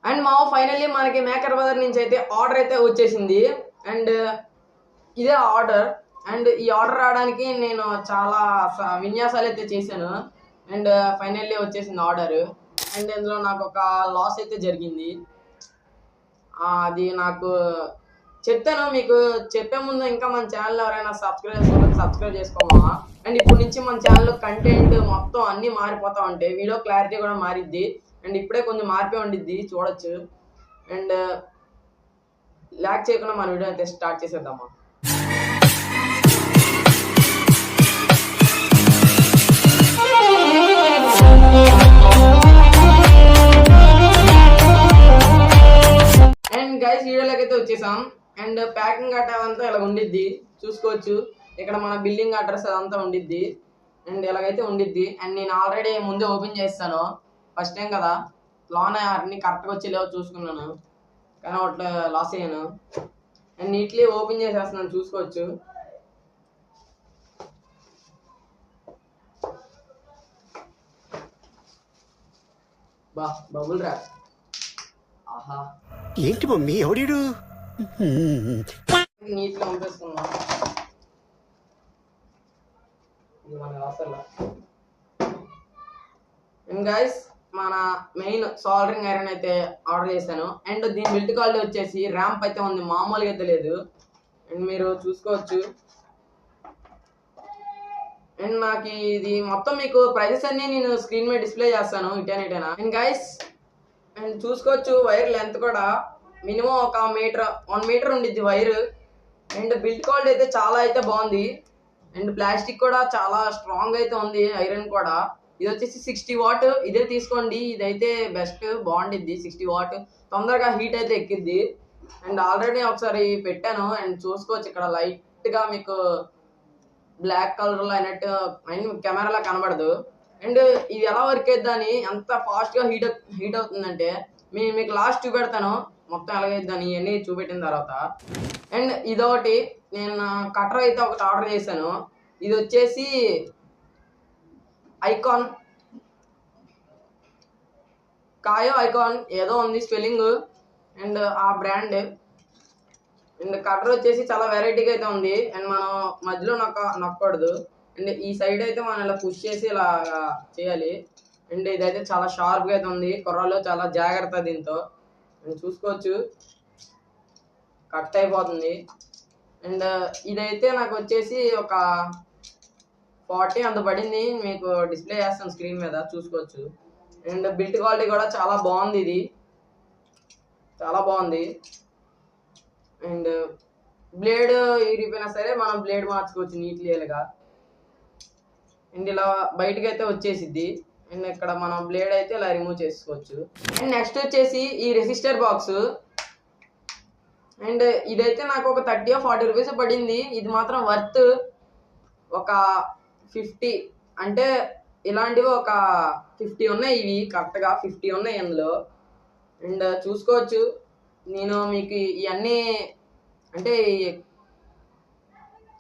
And మా finally మనకి maker Bazar నుంచి అయితే ఆర్డర్ అయితే వచ్చేసింది. అండ్ ఇదే ఆర్డర్. అండ్ ఈ ఆర్డర్ రావడానికి నేను చాలా విన్యాసాలు అయితే చేశాను. అండ్ ఫైనల్లీ వచ్చేసింది ఆర్డర్. అండ్ ఇందులో నాకు ఒక లాస్ అయితే జరిగింది. అది నాకు చెప్తాను. మీకు చెప్పే ముందు ఇంకా మన ఛానల్ ఎవరైనా సబ్స్క్రైబ్ చేసుకోమా. అండ్ ఇప్పుడు నుంచి మన ఛానల్లో కంటెంట్ మొత్తం అన్నీ మారిపోతా ఉంటాయి. వీడియో క్లారిటీ కూడా మారిద్ది. అండ్ ఇప్పుడే కొంచెం మార్పే ఉండిద్ది, చూడొచ్చు. అండ్ ల్యాక్ చేయకుండా మన వీడియో అయితే స్టార్ట్ చేసేద్దామా. అండ్ గైస్ వీడియోలోకి అయితే వచ్చేసాం. అండ్ ప్యాకింగ్ గట్రా అదంతా ఇలా ఉండిద్ది, చూసుకోవచ్చు. ఇక్కడ మన బిల్డింగ్ అడ్రస్ అదంతా ఉండిద్ది. అండ్ ఇలాగైతే ఉండిద్ది. అండ్ నేను ఆల్రెడీ ముందే ఓపెన్ చేస్తాను, ఫస్ట్ టైం కదా. లోన్ అన్ని కరెక్ట్గా వచ్చి లేవో చూసుకున్నాను, కానీ అట్లా లాస్ అయ్యాను. అండ్ నీట్లీ ఓపెన్ చేసేస్తున్నాను, చూసుకోవచ్చు. Bubble rap. ఆహా, ఏంటి మమ్మీ ఎవడు నీట్గా పంపేసుకున్నాం. ఇది మన అవసరం. అండ్ గైస్ మన మెయిన్ సాల్డరింగ్ ఐరన్ అయితే ఆర్డర్ చేశాను. అండ్ దీని బిల్ట్ క్వాలిటీ వచ్చేసి ర్యాంప్ అయితే ఉంది, మామూలుగా అయితే లేదు. అండ్ మీరు చూసుకోవచ్చు. అండ్ నాకు ఇది మొత్తం మీకు ప్రైజెస్ అన్ని నేను స్క్రీన్ మీద డిస్ప్లే చేస్తాను, ఇటేనా. అండ్ గైస్ అండ్ చూసుకోవచ్చు, వైర్ లెంత్ కూడా మినిమం ఒక 1 మీటర్ ఉండిద్ది వైర్. అండ్ బిల్ట్ క్వాలిటీ అయితే చాలా అయితే బాగుంది. అండ్ ప్లాస్టిక్ కూడా చాలా స్ట్రాంగ్ అయితే ఉంది, ఐరన్ కూడా. ఇది వచ్చేసి 60 వాట్, ఇదే తీసుకోండి. ఇదైతే బెస్ట్, బాగుండిద్ది. 60 వాట్ తొందరగా హీట్ అయితే ఎక్కిద్ది. అండ్ ఆల్రెడీ ఒకసారి పెట్టాను. అండ్ చూసుకోవచ్చు, ఇక్కడ లైట్గా మీకు బ్లాక్ కలర్లో అయినట్టు కెమెరాలో కనబడదు. అండ్ ఇది ఎలా వర్క్ అవుతుందని, ఎంత ఫాస్ట్గా హీట్ అవుతుందంటే మీకు లాస్ట్ చూపెడతాను మొత్తం ఎలాగైద్దని, ఇవన్నీ చూపెట్టిన తర్వాత. అండ్ ఇదొకటి నేను కటర్ అయితే ఒకటి ఆర్డర్ చేశాను. ఇది వచ్చేసి ఐకాన్ ఏదో ఉంది స్పెల్లింగ్. అండ్ ఆ బ్రాండ్. అండ్ కటర్ వచ్చేసి చాలా వెరైటీగా అయితే ఉంది. అండ్ మనం మధ్యలో నొక్కకూడదు. అండ్ ఈ సైడ్ అయితే మనం ఇలా పుష్ చేసి ఇలా చేయాలి. అండ్ ఇదైతే చాలా షార్ప్గా అయితే ఉంది. కుర్రాళ్ళు చాలా జాగ్రత్త దీంతో. అండ్ చూసుకోవచ్చు, కట్ అయిపోతుంది. అండ్ ఇదైతే నాకు వచ్చేసి ఒక 40 అంత పడింది. మీకు డిస్ప్లే చేస్తాను స్క్రీన్ మీద, చూసుకోవచ్చు. అండ్ బిల్ట్ క్వాలిటీ కూడా చాలా బాగుంది, ఇది చాలా బాగుంది. అండ్ బ్లేడ్ ఇరిగిపోయినా సరే మనం బ్లేడ్ మార్చుకోవచ్చు నీట్లీగా. అండ్ ఇలా బయటకు అయితే వచ్చేసిద్ది. అండ్ ఇక్కడ మనం బ్లేడ్ అయితే ఇలా రిమూవ్ చేసుకోవచ్చు. అండ్ నెక్స్ట్ వచ్చేసి ఈ రెసిస్టర్ బాక్స్. అండ్ ఇదైతే నాకు ఒక 30 or 40 రూపీస్ పడింది. ఇది మాత్రం వర్త్ ఒక 50. అంటే ఇలాంటివి ఒక 50 ఉన్నాయి. ఇవి కరెక్ట్గా 50 ఉన్నాయి ఇందులో. అండ్ చూసుకోవచ్చు, నేను మీకు ఇవన్నీ అంటే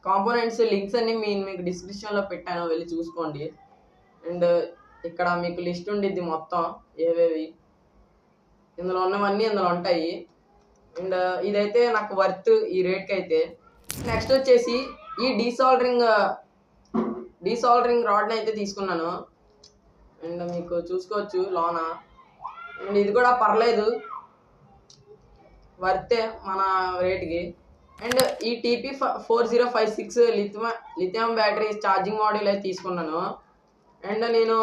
కాంపోనెంట్స్ లింక్స్ అన్ని మీకు డిస్క్రిప్షన్లో పెట్టాను, వెళ్ళి చూసుకోండి. అండ్ ఇక్కడ మీకు లిస్ట్ ఉండిద్ది మొత్తం ఏవేవి ఇందులో ఉన్నవన్నీ ఇందులో ఉంటాయి. అండ్ ఇదైతే నాకు వర్త్ ఈ రేట్కి అయితే. నెక్స్ట్ వచ్చేసి ఈ డీసాల్డరింగ్ రాడ్ని అయితే తీసుకున్నాను. అండ్ మీకు చూసుకోవచ్చు లోన. అండ్ ఇది కూడా పర్లేదు, వర్తే మన రేట్కి. అండ్ ఈ TP4056 lithium battery charging module అయితే తీసుకున్నాను. అండ్ నేను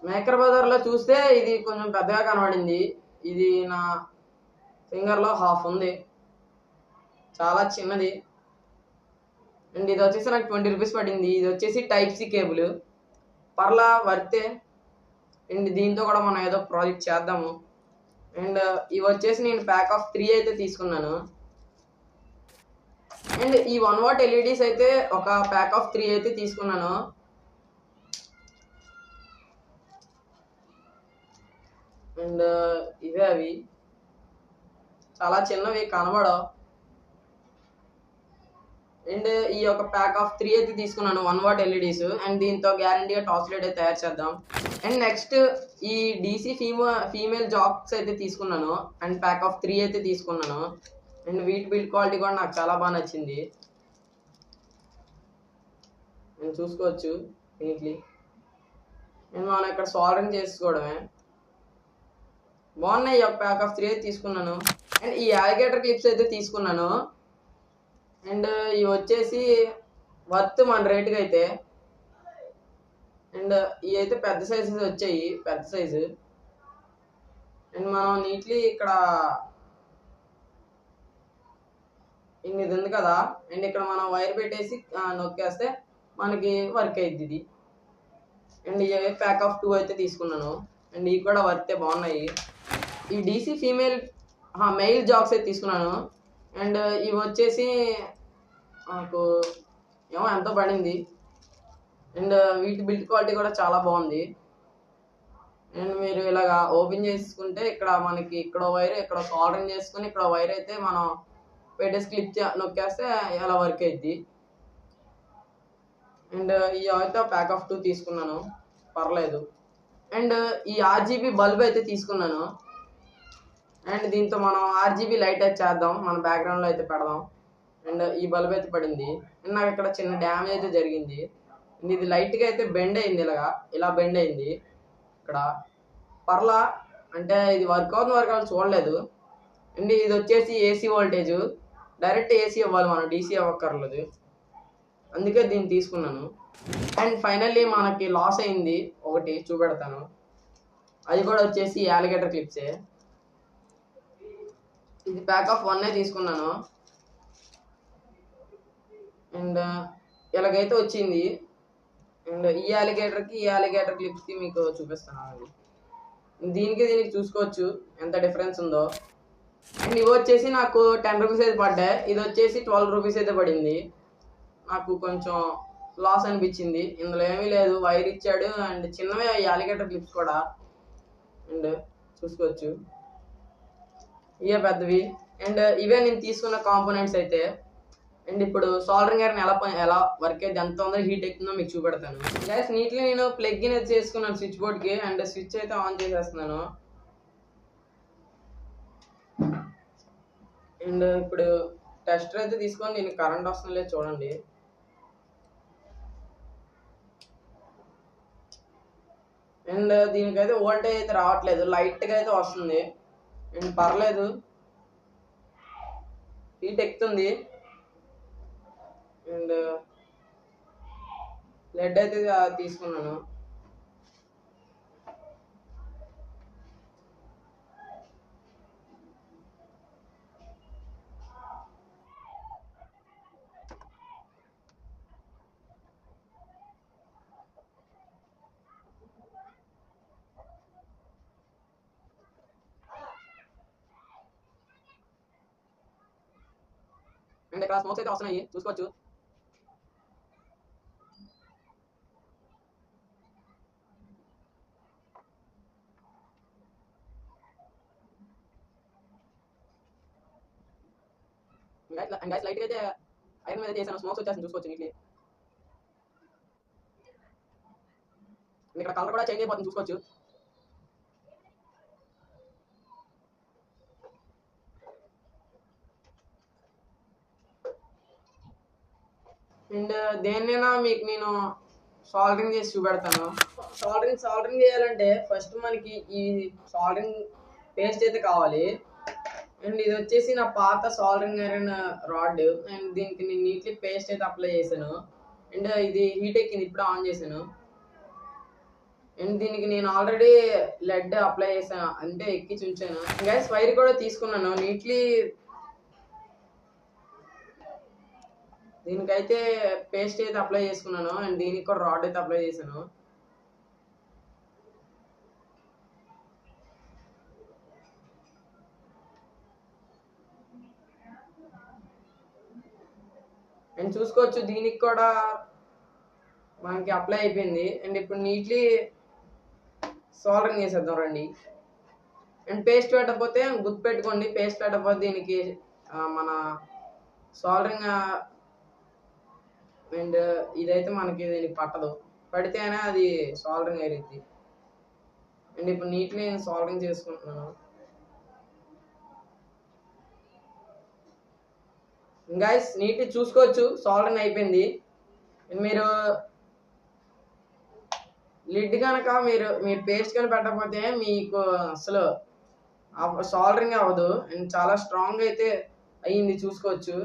మేకర్ బజార్లో చూస్తే ఇది కొంచెం పెద్దగా కనబడింది. ఇది నా ఫింగర్లో హాఫ్ ఉంది, చాలా చిన్నది. అండ్ ఇది వచ్చేసి నాకు 20 రూపీస్ పడింది. ఇది వచ్చేసి Type-C కేబుల్, పర్లా వర్తే. అండ్ దీంతో కూడా మనం ఏదో ప్రాజెక్ట్ చేద్దాము. అండ్ ఇవి వచ్చేసి నేను ప్యాక్ ఆఫ్ 3 అయితే తీసుకున్నాను. అండ్ ఈ 1 వాట్ LEDs అయితే ఒక ప్యాక్ ఆఫ్ 3 అయితే తీసుకున్నాను. అండ్ ఇవే అవి చాలా చిన్నవి, కనబడవు. అండ్ ఈ యొక్క ప్యాక్ ఆఫ్ 3 అయితే తీసుకున్నాను 1 వాట్ ఎల్ఈడీస్. అండ్ దీంతో గ్యారంటీగా టార్చ్ లైట్ అయితే తయారు చేద్దాం. అండ్ నెక్స్ట్ ఈ డీసీ ఫీమేల్ జాక్స్ అయితే తీసుకున్నాను. అండ్ ప్యాక్ ఆఫ్ 3 అయితే తీసుకున్నాను. అండ్ వీటి బిల్డ్ క్వాలిటీ కూడా నాకు చాలా బాగా నచ్చింది. నేను చూసుకోవచ్చు నీట్లీ. నేను మనం ఇక్కడ సాల్డరింగ్ చేసుకోవడమే. బాగున్నాయి. ఈ యొక్క ప్యాక్ ఆఫ్ 3 అయితే తీసుకున్నాను. అండ్ ఈ అలిగేటర్ క్లిప్స్ అయితే తీసుకున్నాను. అండ్ ఇవి వచ్చేసి వర్త్ మన రేటుకి అయితే. అండ్ ఇవి అయితే పెద్ద సైజెస్ వచ్చాయి, పెద్ద సైజు. అండ్ మనం నీట్లీ ఇక్కడ ఇది ఉంది కదా, అండ్ ఇక్కడ మనం వైర్ పెట్టేసి నొక్కేస్తే మనకి వర్క్ అయింది ఇది. అండ్ ఇవి ప్యాక్ ఆఫ్ 2 అయితే తీసుకున్నాను. అండ్ ఇవి కూడా వర్తే, బాగున్నాయి. ఈ డీసీ మెయిల్ జాక్స్ అయితే తీసుకున్నాను. అండ్ ఇవి వచ్చేసి నాకు ఏమో ఎంతో పడింది. అండ్ వీటి బిల్డ్ క్వాలిటీ కూడా చాలా బాగుంది. అండ్ మీరు ఇలాగా ఓపెన్ చేసుకుంటే ఇక్కడ మనకి ఇక్కడ వైర్, ఇక్కడ సాల్డరింగ్ చేసుకుని ఇక్కడ వైర్ అయితే మనం పెట్టేసి క్లిప్ నొక్కేస్తే ఇలా వర్క్ అయింది. అండ్ ఈ అయితే ప్యాక్ ఆఫ్ 2 తీసుకున్నాను, పర్లేదు. అండ్ ఈ ఆర్జీబీ బల్బ్ అయితే తీసుకున్నాను. అండ్ దీంతో మనం ఆర్జీబీ లైట్ అయితే చేద్దాం, మన బ్యాక్గ్రౌండ్లో అయితే పెడదాం. అండ్ ఈ బల్బ్ అయితే పడింది. అండ్ నాకు ఇక్కడ చిన్న డ్యామేజ్ అయితే జరిగింది. అండ్ ఇది లైట్గా అయితే బెండ్ అయింది, ఇలా బెండ్ అయింది ఇక్కడ. పర్లా అంటే ఇది వర్క్ అవుతుంది చూడలేదు. అండ్ ఇది వచ్చేసి ఏసీ వోల్టేజ్, డైరెక్ట్ ఏసీ ఇవ్వాలి మనం, డీసీ అవ్వక్కర్లేదు. అందుకే దీన్ని తీసుకున్నాను. అండ్ ఫైనల్లీ మనకి లాస్ అయింది ఒకటి, చూపెడతాను. అది కూడా వచ్చేసి అలిగేటర్ క్లిప్సే. ఇది ప్యాక్ ఆఫ్ 1 తీసుకున్నాను. అండ్ ఇలాగైతే వచ్చింది. అండ్ ఈ అలిగేటర్ క్లిప్స్కి మీకు చూపిస్తాను. దీనికి చూసుకోవచ్చు ఎంత డిఫరెన్స్ ఉందో. అండ్ ఇవి వచ్చేసి నాకు 10 రూపీస్ అయితే పడ్డాయి. ఇది వచ్చేసి 12 రూపీస్ అయితే పడింది. నాకు కొంచెం లాస్ అనిపించింది. ఇందులో ఏమీ లేదు, వైర్ ఇచ్చాడు. అండ్ చిన్నవే ఈ అలిగేటర్ క్లిప్స్ కూడా. అండ్ చూసుకోవచ్చు ఇవే పెద్దవి. అండ్ ఇవే నేను తీసుకున్న కాంపోనెంట్స్ అయితే. అండ్ ఇప్పుడు సాల్డరింగ్ ఐరన్ ఎలా వర్క్ అయితే ఎంత ఉందో హీట్ ఎక్కుతుందో మీకు చూపెడతాను. గైస్ నీట్లీ నేను ప్లగ్ ఇన్ అయితే చేసుకున్నాను స్విచ్ బోర్డ్కి. అండ్ స్విచ్ అయితే ఆన్ చేసేస్తున్నాను. అండ్ ఇప్పుడు టెస్టర్ అయితే తీసుకొని దీనికి కరెంట్ వస్తుందో లేదు చూడండి. అండ్ దీనికైతే వోల్టేజ్ అయితే రావట్లేదు, లైట్గా అయితే వస్తుంది. అండ్ పర్లేదు, హీట్ ఎక్కుతుంది. అండ్ లెడ్ అయితే తీసుకున్నాను. అండ్ ఇక్కడ స్మోక్స్ అయితే వస్తున్నాయి, చూసుకోవచ్చు. గైస్ లైట్ అయితే ఐరన్ మీద చేశాను, స్మోక్స్ వచ్చేసి చూసుకోవచ్చు నీట్లీ. ఇక్కడ కలర్ కూడా చేంజ్ అయిపోతుంది, చూసుకోవచ్చు. అండ్ దేన్నైనా మీకు నేను సాల్డరింగ్ చేసి చూపెడతాను. సాల్డరింగ్ చేయాలంటే ఫస్ట్ మనకి ఈ సాల్డరింగ్ పేస్ట్ అయితే కావాలి. అండ్ ఇది వచ్చేసి నా పాత సాల్డరింగ్ ఐరన్ రాడ్. అండ్ దీనికి నేను నీట్లీ పేస్ట్ అయితే అప్లై చేశాను. అండ్ ఇది హీట్ ఎక్కింది, ఇప్పుడు ఆన్ చేశాను. అండ్ దీనికి నేను ఆల్రెడీ లెడ్ అప్లై చేశాను, అంటే ఎక్కించి ఉంచాను. గైస్ వైర్ కూడా తీసుకున్నాను నీట్లీ. దీనికైతే పేస్ట్ అయితే అప్లై చేసుకున్నాను. అండ్ దీనికి కూడా రాడ్ అయితే అప్లై చేశాను. అండ్ చూసుకోవచ్చు దీనికి కూడా మనకి అప్లై అయిపోయింది. అండ్ ఇప్పుడు నీట్లీ సాల్డరింగ్ చేసేద్దాం రండి. అండ్ పేస్ట్ పెట్టకపోతే గుర్తుపెట్టుకోండి, పేస్ట్ పెట్టకపోతే దీనికి మన సాల్డరింగ్ అండ్ ఇదైతే మనకి దీనికి పట్టదు, పడితేనే అది సాల్డరింగ్ అయిద్ది. అండ్ ఇప్పుడు నీట్లీ నేను సాల్డరింగ్ చేసుకుంటున్నాను. గైస్ నీట్లీ చూసుకోవచ్చు సాల్డరింగ్ అయిపోయింది. మీరు లిడ్ కనుక మీరు పేస్ట్ కానీ పెట్టకపోతే మీకు అసలు సాల్డరింగ్ అవ్వదు. అండ్ చాలా స్ట్రాంగ్ అయితే అయ్యింది, చూసుకోవచ్చు.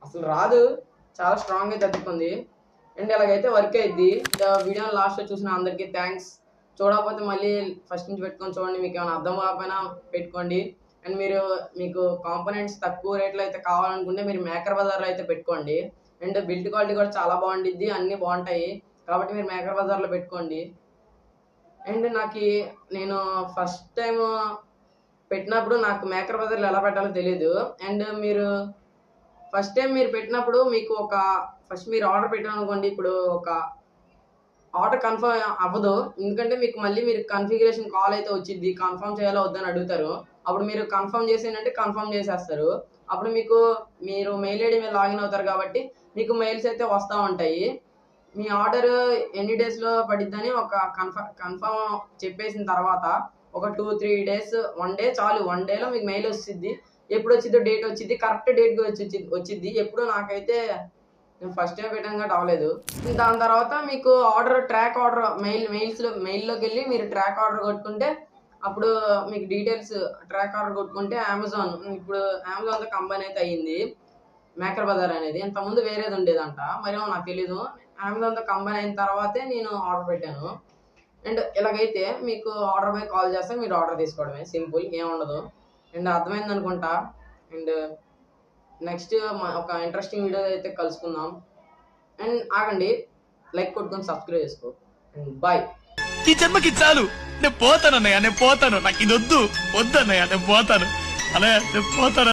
అసలు రాదు, చాలా స్ట్రాంగ్ అయితే అతుక్కుంది. అండ్ ఇలాగైతే వర్క్ అయ్యిద్ది. వీడియో లాస్ట్లో చూసిన అందరికీ థ్యాంక్స్. చూడకపోతే మళ్ళీ ఫస్ట్ నుంచి పెట్టుకొని చూడండి, మీకు ఏమైనా అర్థం కాకపోయినా పెట్టుకోండి. అండ్ మీకు కాంపోనెంట్స్ తక్కువ రేట్లో అయితే కావాలనుకుంటే మీరు మేకర్ బజార్లో అయితే పెట్టుకోండి. అండ్ బిల్డ్ క్వాలిటీ కూడా చాలా బాగుండిద్ది, అన్నీ బాగుంటాయి కాబట్టి మీరు మేకర్ బజార్లో పెట్టుకోండి. అండ్ నేను ఫస్ట్ టైం పెట్టినప్పుడు నాకు మేకర్ బజార్లో ఎలా పెట్టాలో తెలియదు. అండ్ మీరు ఫస్ట్ టైం మీరు పెట్టినప్పుడు మీకు ఫస్ట్ మీరు ఆర్డర్ పెట్టారనుకోండి, ఇప్పుడు ఒక ఆర్డర్ కన్ఫర్మ్ అవ్వదు. ఎందుకంటే మీకు మళ్ళీ మీరు కన్ఫిగరేషన్ కాల్ అయితే వచ్చింది, కన్ఫర్మ్ చేయాలో వద్దని అడుగుతారు. అప్పుడు మీరు కన్ఫర్మ్ చేసేయంటే కన్ఫర్మ్ చేసేస్తారు. అప్పుడు మీరు మెయిల్ ఐడి మీద లాగిన్ అవుతారు కాబట్టి మీకు మెయిల్స్ అయితే వస్తూ ఉంటాయి. మీ ఆర్డర్ ఎన్ని డేస్లో పడిద్దని ఒక కన్ఫర్మ్ చెప్పేసిన తర్వాత ఒక 2-3 డేస్, 1 డే చాలు. 1 డేలో మీకు మెయిల్ వచ్చింది. ఎప్పుడు వచ్చిందో డేట్ వచ్చింది, కరెక్ట్ డేట్కి వచ్చింది. ఎప్పుడు నాకైతే నేను ఫస్ట్ టైం పెట్టాను కాబట్టి అవ్వలేదు. దాని తర్వాత మీకు ట్రాక్ ఆర్డర్ మెయిల్లోకి వెళ్ళి మీరు ట్రాక్ ఆర్డర్ కొట్టుకుంటే అప్పుడు మీకు డీటెయిల్స్ ట్రాక్ ఆర్డర్ కొట్టుకుంటే ఇప్పుడు అమెజాన్తో కంబైన్ అయితే అయ్యింది మేకర్ బజార్ అనేది. ఇంతకుముందు వేరేది ఉండేదంట, మరేమో నాకు తెలీదు. అమెజాన్తో కంబైన్ అయిన తర్వాతే నేను ఆర్డర్ పెట్టాను. అండ్ ఇలాగైతే మీకు ఆర్డర్ పై కాల్ చేస్తే మీరు ఆర్డర్ తీసుకోవడమే, సింపుల్, ఏముండదు. అండ్ అర్థమైంది అనుకుంటా. అండ్ నెక్స్ట్ ఒక ఇంట్రెస్టింగ్ వీడియో అయితే కలుసుకుందాం. అండ్ ఆగండి, లైక్ కొట్టుకొని సబ్స్క్రైబ్ చేసుకో. And bye. ఈ జన్మకి చాలు, నేను పోతాను అన్నయ్య, నేను పోతాను, నాకు ఇది వద్దన్నయ్య, నేను పోతాను అన్నయ్య, నేను పోతాను.